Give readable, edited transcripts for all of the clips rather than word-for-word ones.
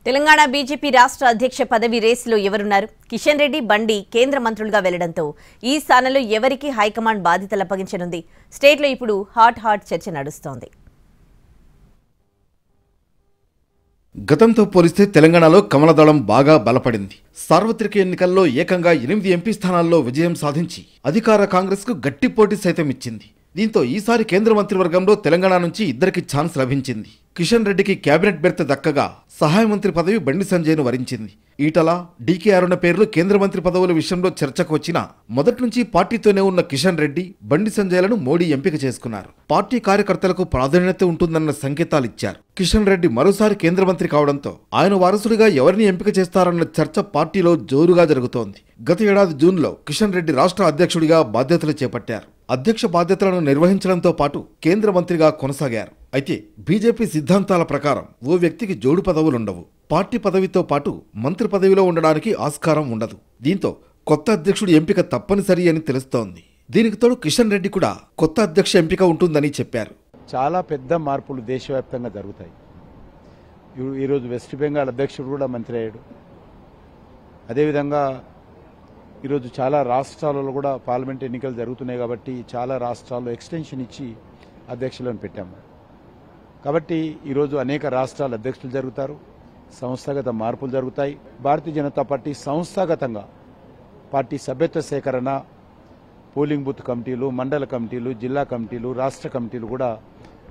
Telangana BJP రాష్ట్ర అధ్యక్ష పదవి రేసులో ఎవరున్నారు? కిషన్ రెడ్డి, బండి కేంద్ర మంత్రులుగా వెళ్లడంతో ఈ స్థానంలో ఎవరికి హైకమాండ్ బాధ్యతలు అప్పగించనుంది? స్టేట్లో ఇప్పుడు హాట్ చర్చ నడుస్తోంది. గతంతో పోలిస్తే తెలంగాణలో కమలదళం బాగా బలపడింది. సార్వత్రిక ఎన్నికల్లో ఏకంగా 8 ఎంపీ స్థానాల్లో విజయం సాధించి అధికార కాంగ్రెస్కు గట్టి పోటీ సైతం ఇచ్చింది. దీంతో ఈసారి కేంద్ర మంత్రివర్గంలో తెలంగాణ నుంచి ఇద్దరికి ఛాన్స్ లభించింది. కిషన్ రెడ్డికి కేబినెట్ బెర్త్ దక్కగా సహాయ మంత్రి పదవి బండి సంజయ్ను వరించింది. ఈటల, డీకే అరుణ పేర్లు కేంద్ర మంత్రి పదవుల విషయంలో చర్చకు వచ్చినా మొదటి నుంచి పార్టీతోనే ఉన్న కిషన్ రెడ్డి, బండి సంజయ్లను మోడీ ఎంపిక చేసుకున్నారు. పార్టీ కార్యకర్తలకు ప్రాధాన్యత ఉంటుందన్న సంకేతాలు ఇచ్చారు. కిషన్ రెడ్డి మరోసారి కేంద్ర మంత్రి కావడంతో ఆయన వారసుడిగా ఎవరిని ఎంపిక చేస్తారన్న చర్చ పార్టీలో జోరుగా జరుగుతోంది. గత ఏడాది జూన్లో కిషన్ రెడ్డి రాష్ట్ర అధ్యక్షుడిగా బాధ్యతలు చేపట్టారు. అధ్యక్ష బాధ్యతలను నిర్వహించడంతో పాటు కేంద్ర మంత్రిగా కొనసాగారు. అయితే బీజేపీ సిద్ధాంతాల ప్రకారం ఓ వ్యక్తికి జోడు పదవులుండవు. పార్టీ పదవితో పాటు మంత్రి పదవిలో ఉండడానికి ఆస్కారం ఉండదు. దీంతో కొత్త అధ్యక్షుడి ఎంపిక తప్పనిసరి అని తెలుస్తోంది. దీనికి తోడు కిషన్ రెడ్డి కూడా కొత్త అధ్యక్ష ఎంపిక ఉంటుందని చెప్పారు. చాలా పెద్ద మార్పులు దేశవ్యాప్తంగా జరుగుతాయి. ఈరోజు వెస్ట్ బెంగాల్ అధ్యక్షుడు కూడా మంత్రి అయ్యాడు. అదేవిధంగా ఈరోజు చాలా రాష్ట్రాలలో కూడా పార్లమెంట్ ఎన్నికలు జరుగుతున్నాయి కాబట్టి చాలా రాష్ట్రాల్లో ఎక్స్టెన్షన్ ఇచ్చి అధ్యక్షులను పెట్టాము. కాబట్టి ఈరోజు అనేక రాష్ట్రాల అధ్యక్షులు జరుగుతారు, సంస్థాగత మార్పులు జరుగుతాయి. భారతీయ జనతా పార్టీ సంస్థాగతంగా పార్టీ సభ్యత్వ సేకరణ, పోలింగ్ బూత్ కమిటీలు, మండల కమిటీలు, జిల్లా కమిటీలు, రాష్ట్ర కమిటీలు కూడా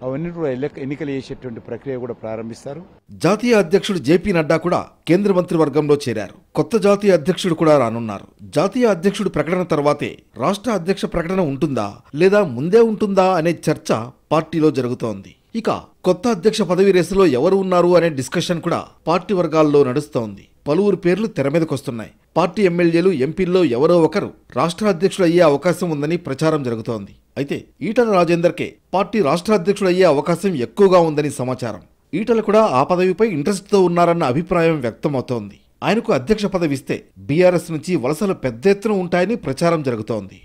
అవన్నీ కూడా ఎన్నికలు చేసేటువంటి ప్రక్రియ కూడా ప్రారంభిస్తారు. జాతీయ అధ్యక్షుడు జేపీ నడ్డా కూడా కేంద్ర మంత్రివర్గంలో చేరారు. కొత్త జాతీయ అధ్యక్షుడు కూడా రానున్నారు. జాతీయ అధ్యక్షుడు ప్రకటన తర్వాతే రాష్ట్ర అధ్యక్ష ప్రకటన ఉంటుందా లేదా ముందే ఉంటుందా అనే చర్చ పార్టీలో జరుగుతోంది. ఇక కొత్త అధ్యక్ష పదవి రేసులో ఎవరు ఉన్నారు అనే డిస్కషన్ కూడా పార్టీ వర్గాల్లో నడుస్తోంది. పలువురు పేర్లు తెర మీదకొస్తున్నాయి. పార్టీ ఎమ్మెల్యేలు, ఎంపీల్లో ఎవరో ఒకరు రాష్ట్ర అధ్యక్షుడు అయ్యే అవకాశం ఉందని ప్రచారం జరుగుతోంది. అయితే ఈటల రాజేందర్కే పార్టీ రాష్ట్ర అధ్యక్షుడు అయ్యే అవకాశం ఎక్కువగా ఉందని సమాచారం. ఈటల కూడా ఆ పదవిపై ఇంట్రెస్ట్తో ఉన్నారన్న అభిప్రాయం వ్యక్తమవుతోంది. ఆయనకు అధ్యక్ష పదవి ఇస్తే బీఆర్ఎస్ నుంచి వలసలు పెద్ద ఎత్తున ఉంటాయని ప్రచారం జరుగుతోంది.